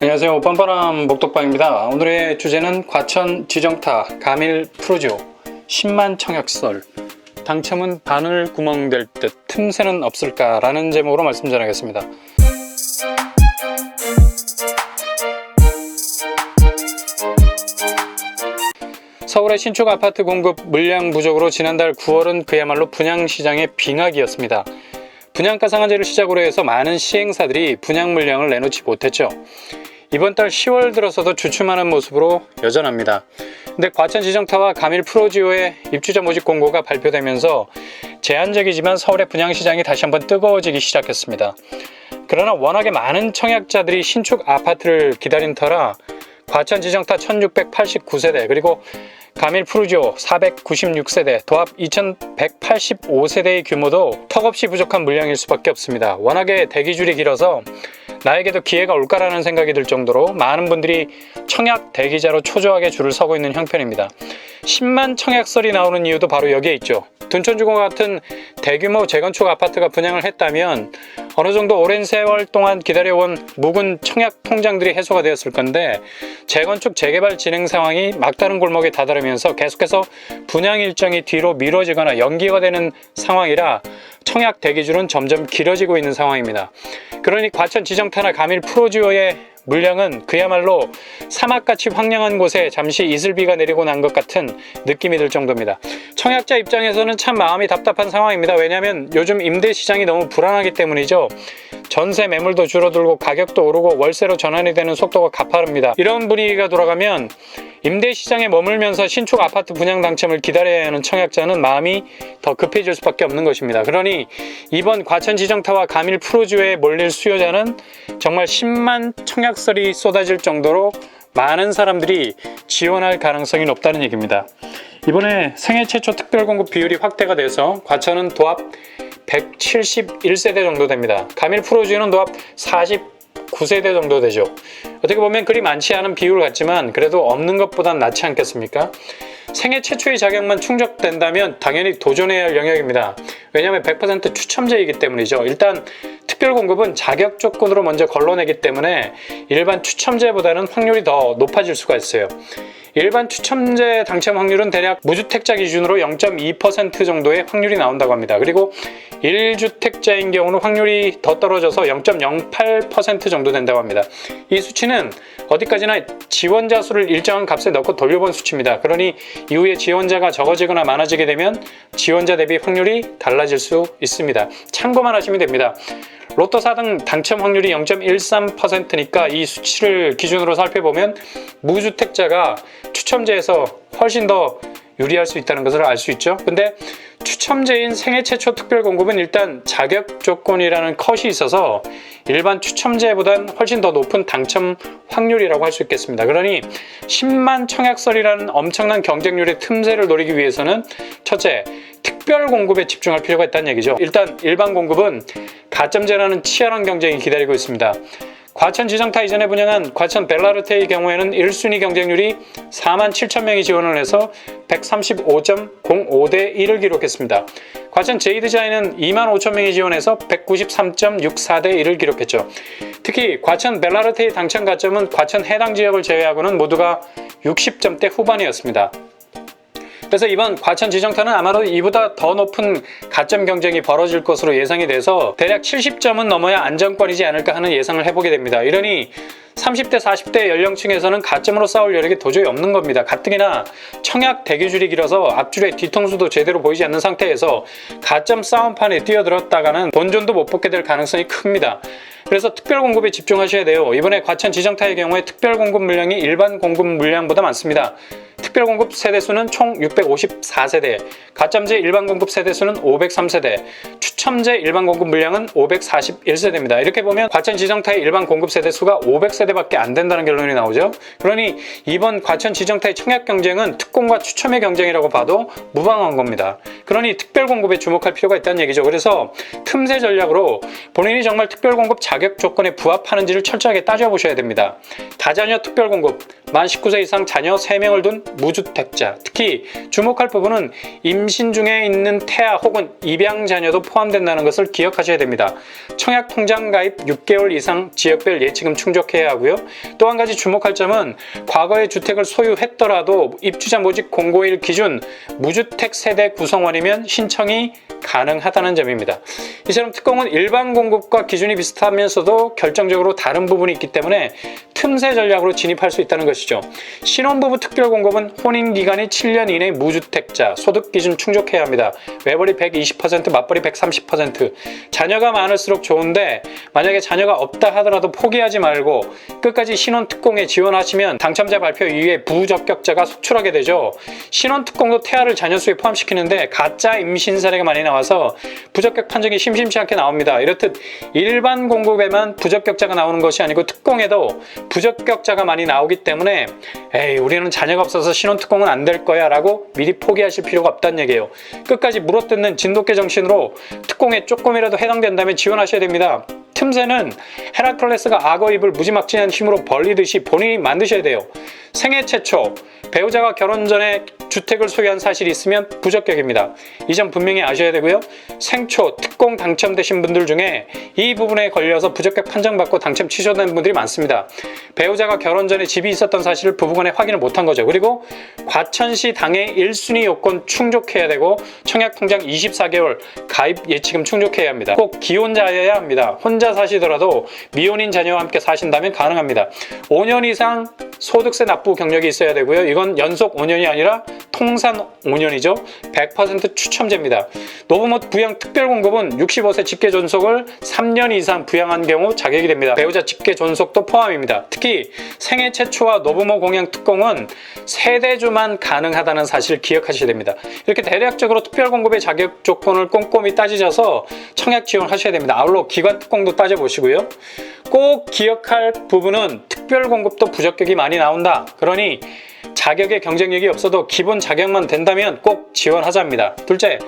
안녕하세요. 뻔뻔한 목독방입니다. 오늘의 주제는 과천 지정타 가밀 프루지오 10만 청약설 당첨은 바늘 구멍 될 듯 틈새는 없을까 라는 제목으로 말씀 전하겠습니다. 서울의 신축 아파트 공급 물량 부족으로 지난달 9월은 그야말로 분양시장의 빙하기였습니다. 분양가 상한제를 시작으로 해서 많은 시행사들이 분양 물량을 내놓지 못했죠. 이번 달 10월 들어서도 주춤하는 모습으로 여전합니다. 근데 과천 지정타와 가밀 프루지오의 입주자 모집 공고가 발표되면서 제한적이지만 서울의 분양시장이 다시 한번 뜨거워지기 시작했습니다. 그러나 워낙에 많은 청약자들이 신축 아파트를 기다린 터라 과천 지정타 1689세대 그리고 가밀 프루지오 496세대 도합 2185세대의 규모도 턱없이 부족한 물량일 수밖에 없습니다. 워낙에 대기줄이 길어서 나에게도 기회가 올까라는 생각이 들 정도로 많은 분들이 청약 대기자로 초조하게 줄을 서고 있는 형편입니다. 10만 청약설이 나오는 이유도 바로 여기에 있죠. 둔촌주공 같은 대규모 재건축 아파트가 분양을 했다면 어느 정도 오랜 세월 동안 기다려온 묵은 청약 통장들이 해소가 되었을 건데 재건축 재개발 진행 상황이 막다른 골목에 다다르면서 계속해서 분양 일정이 뒤로 미뤄지거나 연기가 되는 상황이라 청약 대기줄은 점점 길어지고 있는 상황입니다. 그러니 과천 지정타나 가밀 프루지오의 물량은 그야말로 사막같이 황량한 곳에 잠시 이슬비가 내리고 난 것 같은 느낌이 들 정도입니다. 청약자 입장에서는 참 마음이 답답한 상황입니다. 왜냐하면 요즘 임대 시장이 너무 불안하기 때문이죠. 전세 매물도 줄어들고 가격도 오르고 월세로 전환이 되는 속도가 가파릅니다. 이런 분위기가 돌아가면 임대 시장에 머물면서 신축 아파트 분양 당첨을 기다려야 하는 청약자는 마음이 더 급해질 수밖에 없는 것입니다. 그러니 이번 과천 지정타와 가밀 프루지오에 몰릴 수요자는 정말 10만 청약설이 쏟아질 정도로 많은 사람들이 지원할 가능성이 높다는 얘기입니다. 이번에 생애 최초 특별공급 비율이 확대가 돼서 과천은 도합 171세대 정도 됩니다. 가밀 프루지오는 도합 49세대 정도 되죠. 어떻게 보면 그리 많지 않은 비율 같지만 그래도 없는 것보단 낫지 않겠습니까? 생애 최초의 자격만 충족된다면 당연히 도전해야 할 영역입니다. 왜냐하면 100% 추첨제이기 때문이죠. 일단 특별공급은 자격 조건으로 먼저 걸러내기 때문에 일반 추첨제보다는 확률이 더 높아질 수가 있어요. 일반 추첨제 당첨 확률은 대략 무주택자 기준으로 0.2% 정도의 확률이 나온다고 합니다. 그리고 1주택자인 경우는 확률이 더 떨어져서 0.08% 정도 된다고 합니다. 이 수치는 어디까지나 지원자 수를 일정한 값에 넣고 돌려본 수치입니다. 그러니 이후에 지원자가 적어지거나 많아지게 되면 지원자 대비 확률이 달라질 수 있습니다. 참고만 하시면 됩니다. 로또 4등 당첨 확률이 0.13%니까 이 수치를 기준으로 살펴보면 무주택자가 추첨제에서 훨씬 더 유리할 수 있다는 것을 알 수 있죠. 근데 추첨제인 생애 최초 특별공급은 일단 자격 조건이라는 컷이 있어서 일반 추첨제보단 훨씬 더 높은 당첨 확률이라고 할 수 있겠습니다. 그러니 10만 청약설이라는 엄청난 경쟁률의 틈새를 노리기 위해서는 첫째, 특별 공급에 집중할 필요가 있다는 얘기죠. 일단 일반 공급은 가점제라는 치열한 경쟁이 기다리고 있습니다. 과천 지정타 이전에 분양한 과천 벨라르테의 경우에는 1순위 경쟁률이 47,000명이 지원을 해서 135.05대 1을 기록했습니다. 과천 제이드자에는 25,000명이 지원해서 193.64대 1을 기록했죠. 특히 과천 벨라르테의 당첨 가점은 과천 해당 지역을 제외하고는 모두가 60점대 후반이었습니다. 그래서 이번 과천 지정타는 아마도 이보다 더 높은 가점 경쟁이 벌어질 것으로 예상이 돼서 대략 70점은 넘어야 안정권이지 않을까 하는 예상을 해보게 됩니다. 이러니 30대 40대 연령층에서는 가점으로 싸울 여력이 도저히 없는 겁니다. 가뜩이나 청약 대기줄이 길어서 앞줄에 뒤통수도 제대로 보이지 않는 상태에서 가점 싸움판에 뛰어들었다가는 본전도 못 뽑게 될 가능성이 큽니다. 그래서 특별공급에 집중하셔야 돼요. 이번에 과천 지정타의 경우에 특별공급 물량이 일반 공급 물량보다 많습니다. 특별공급 세대수는 총 654세대, 가점제 일반공급 세대수는 503세대, 추첨제 일반공급 물량은 541세대입니다. 이렇게 보면 과천 지정타의 일반공급 세대수가 500세대밖에 안 된다는 결론이 나오죠. 그러니 이번 과천 지정타의 청약 경쟁은 특공과 추첨의 경쟁이라고 봐도 무방한 겁니다. 그러니 특별공급에 주목할 필요가 있다는 얘기죠. 그래서 틈새 전략으로 본인이 정말 특별공급 자격 조건에 부합하는지를 철저하게 따져보셔야 됩니다. 다자녀 특별공급, 만 19세 이상 자녀 3명을 둔 무주택자, 특히 주목할 부분은 임신 중에 있는 태아 혹은 입양 자녀도 포함되어 지원된다는 것을 기억하셔야 됩니다. 청약통장 가입 6개월 이상 지역별 예치금 충족해야 하고요. 또 한 가지 주목할 점은 과거에 주택을 소유했더라도 입주자 모집 공고일 기준 무주택 세대 구성원이면 신청이 가능하다는 점입니다. 이처럼 특공은 일반 공급과 기준이 비슷하면서도 결정적으로 다른 부분이 있기 때문에 틈새 전략으로 진입할 수 있다는 것이죠. 신혼부부 특별공급은 혼인기간이 7년 이내 무주택자, 소득기준 충족해야 합니다. 외벌이 120%, 맞벌이 130%. 자녀가 많을수록 좋은데 만약에 자녀가 없다 하더라도 포기하지 말고 끝까지 신혼특공에 지원하시면 당첨자 발표 이후에 부적격자가 속출하게 되죠. 신혼특공도 태아를 자녀 수에 포함시키는데 가짜 임신 사례가 많이 나와서 부적격 판정이 심심치 않게 나옵니다. 이렇듯 일반 공급에만 부적격자가 나오는 것이 아니고 특공에도 부적격자가 많이 나오기 때문에 우리는 자녀가 없어서 신혼특공은 안 될 거야 라고 미리 포기하실 필요가 없다는 얘기예요. 끝까지 물어뜯는 진돗개 정신으로 특공에 조금이라도 해당된다면 지원하셔야 됩니다. 틈새는 헤라클레스가 악어 입을 무지막지한 힘으로 벌리듯이 본인이 만드셔야 돼요. 생애 최초 배우자가 결혼 전에 주택을 소유한 사실이 있으면 부적격입니다. 이 점 분명히 아셔야 되고요. 생초 특공 당첨되신 분들 중에 이 부분에 걸려서 부적격 판정받고 당첨 취소된 분들이 많습니다. 배우자가 결혼 전에 집이 있었던 사실을 부부간에 확인을 못한 거죠. 그리고 과천시 당의 1순위 요건 충족해야 되고 청약통장 24개월 가입 예치금 충족해야 합니다. 꼭 기혼자여야 합니다. 혼자 사시더라도 미혼인 자녀와 함께 사신다면 가능합니다. 5년 이상 소득세 납부 경력이 있어야 되고요. 이건 연속 5년이 아니라 통산 5년이죠. 100% 추첨제입니다. 노부모 부양 특별공급은 65세 직계 존속을 3년 이상 부양한 경우 자격이 됩니다. 배우자 직계 존속도 포함입니다. 특히 생애 최초와 노부모 공양 특공은 세대주만 가능하다는 사실을 기억하셔야 됩니다. 이렇게 대략적으로 특별공급의 자격 조건을 꼼꼼히 따지셔서 청약 지원하셔야 됩니다. 아울러 기관 특공도 따져보시고요. 꼭 기억할 부분은 특별공급도 부적격이 많이 나온다. 그러니 자격의 경쟁력이 없어도 기본 자격만 된다면 꼭 지원하자입니다. 둘째,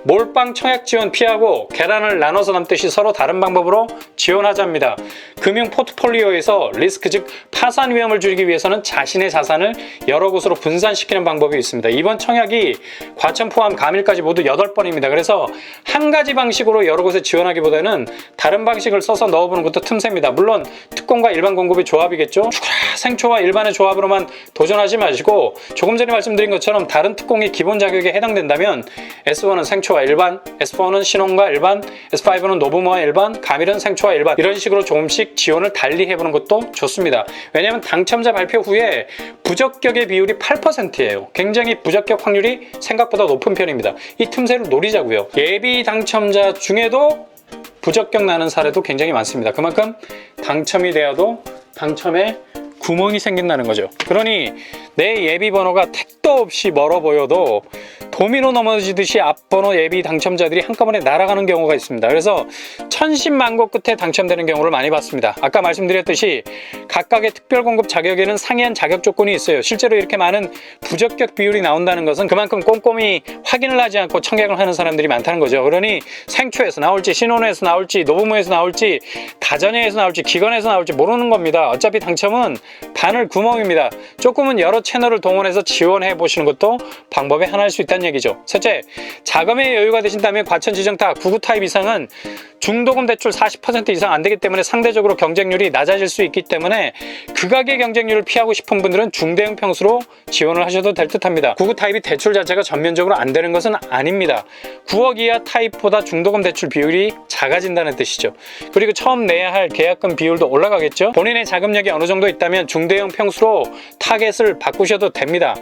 몰빵 청약 지원 피하고 계란을 나눠서 남듯이 서로 다른 방법으로 지원하자입니다. 금융 포트폴리오에서 리스크 즉 파산 위험을 줄이기 위해서는 자신의 자산을 여러 곳으로 분산시키는 방법이 있습니다. 이번 청약이 과천 포함 가밀까지 모두 8번입니다. 그래서 한 가지 방식으로 여러 곳에 지원하기보다는 다른 방식을 써서 넣어보는 것도 틈새입니다. 물론 특공과 일반 공급의 조합이겠죠. 생초와 일반의 조합으로만 도전하지 마시고 조금 전에 말씀드린 것처럼 다른 특공의 기본 자격에 해당된다면 S1은 생초와 일반, S4는 신혼과 일반, S5는 노부모와 일반, 가밀은 생초와 일반 이런 식으로 조금씩 지원을 달리 해보는 것도 좋습니다. 왜냐하면 당첨자 발표 후에 부적격의 비율이 8%예요. 굉장히 부적격 확률이 생각보다 높은 편입니다. 이 틈새를 노리자고요. 예비 당첨자 중에도 부적격 나는 사례도 굉장히 많습니다. 그만큼 당첨이 되어도 당첨에 구멍이 생긴다는 거죠. 그러니 내 예비 번호가 택도 없이 멀어 보여도 도미노 넘어지듯이 앞번호 예비 당첨자들이 한꺼번에 날아가는 경우가 있습니다. 그래서 천신만고 끝에 당첨되는 경우를 많이 봤습니다. 아까 말씀드렸듯이 각각의 특별공급 자격에는 상이한 자격 조건이 있어요. 실제로 이렇게 많은 부적격 비율이 나온다는 것은 그만큼 꼼꼼히 확인을 하지 않고 청약을 하는 사람들이 많다는 거죠. 그러니 생초에서 나올지 신혼에서 나올지 노부모에서 나올지 다자녀에서 나올지 기관에서 나올지 모르는 겁니다. 어차피 당첨은 바늘 구멍입니다. 조금은 여러 채널을 동원해서 지원해 보시는 것도 방법의 하나일 수 있다는 얘기죠. 셋째, 자금의 여유가 되신다면 과천지정타 99 타입 이상은 중도금 대출 40% 이상 안 되기 때문에 상대적으로 경쟁률이 낮아질 수 있기 때문에 극악의 경쟁률을 피하고 싶은 분들은 중대형 평수로 지원을 하셔도 될 듯합니다. 99 타입이 대출 자체가 전면적으로 안 되는 것은 아닙니다. 9억 이하 타입보다 중도금 대출 비율이 작아진다는 뜻이죠. 그리고 처음 내야 할 계약금 비율도 올라가겠죠. 본인의 자금력이 어느 정도 있다면 중대형 평수로 타겟을 바꾸셔도 됩니다.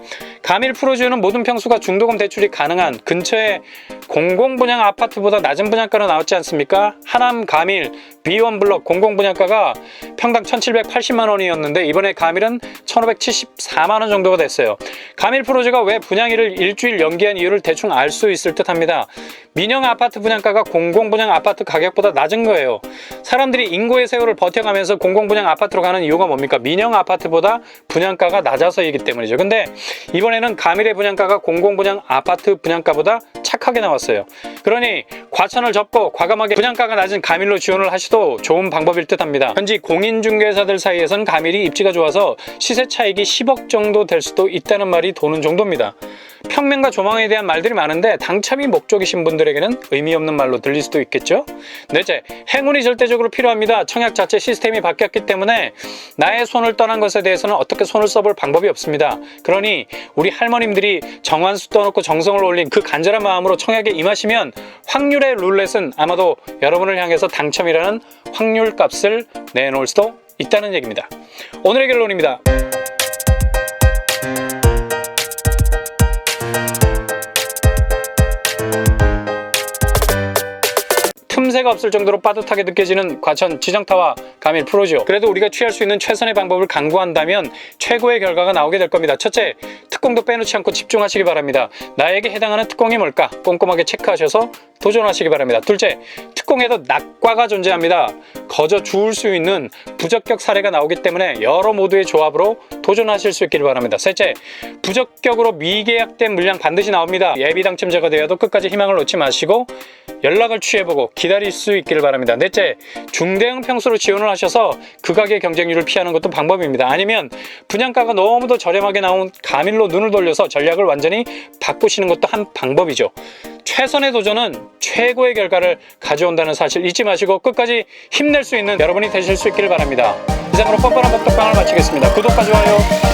가밀 프로지오는 모든 평수가 중도금 대출이 가능한 근처에 공공분양 아파트보다 낮은 분양가로 나왔지 않습니까? 하남 가밀 B1 블럭 공공분양가가 평당 1,780만 원이었는데 이번에 가밀은 1,574만 원 정도가 됐어요. 가밀 프로지오가 왜 분양일을 일주일 연기한 이유를 대충 알 수 있을 듯 합니다. 민영 아파트 분양가가 공공분양 아파트 가격보다 낮은 거예요. 사람들이 인고의 세월을 버텨가면서 공공분양 아파트로 가는 이유가 뭡니까? 민영 아파트보다 분양가가 낮아서이기 때문이죠. 근데 이번에는 가밀의 분양가가 공공분양 아파트 분양가보다 착하게 나왔어요. 그러니 과천을 접고 과감하게 분양가가 낮은 가밀로 지원을 하셔도 좋은 방법일 듯합니다. 현재 공인중개사들 사이에서는 가밀이 입지가 좋아서 시세 차익이 10억 정도 될 수도 있다는 말이 도는 정도입니다. 평면과 조망에 대한 말들이 많은데 당첨이 목적이신 분들에게는 의미 없는 말로 들릴 수도 있겠죠. 넷째, 행운이 절대적으로 필요합니다. 청약 자체 시스템이 바뀌었기 때문에 나의 손을 떠난 것에 대해서는 어떻게 손을 써볼 방법이 없습니다. 그러니 우리 할머님들이 정환수 떠놓고 정성을 올린 그 간절한 마음으로 청약에 임하시면 확률의 룰렛은 아마도 여러분을 향해서 당첨이라는 확률 값을 내놓을 수도 있다는 얘기입니다. 오늘의 결론입니다. 틈새가 없을 정도로 빠듯하게 느껴지는 과천 지정타와 가밀 프로죠. 그래도 우리가 취할 수 있는 최선의 방법을 강구한다면 최고의 결과가 나오게 될 겁니다. 첫째, 특공도 빼놓지 않고 집중하시기 바랍니다. 나에게 해당하는 특공이 뭘까? 꼼꼼하게 체크하셔서 도전하시기 바랍니다. 둘째, 특공에도 낙과가 존재합니다. 거저 주울 수 있는 부적격 사례가 나오기 때문에 여러 모드의 조합으로 도전하실 수 있기를 바랍니다. 셋째, 부적격으로 미계약된 물량 반드시 나옵니다. 예비 당첨자가 되어도 끝까지 희망을 놓지 마시고 연락을 취해보고 기다릴 수 있기를 바랍니다. 넷째, 중대형 평수로 지원을 하셔서 극악의 경쟁률을 피하는 것도 방법입니다. 아니면 분양가가 너무도 저렴하게 나온 가밀로 눈을 돌려서 전략을 완전히 바꾸시는 것도 한 방법이죠. 최선의 도전은 최고의 결과를 가져온다는 사실 잊지 마시고 끝까지 힘낼 수 있는 여러분이 되실 수 있기를 바랍니다. 이상으로 뻔뻔한 복덕방을 마치겠습니다. 구독과 좋아요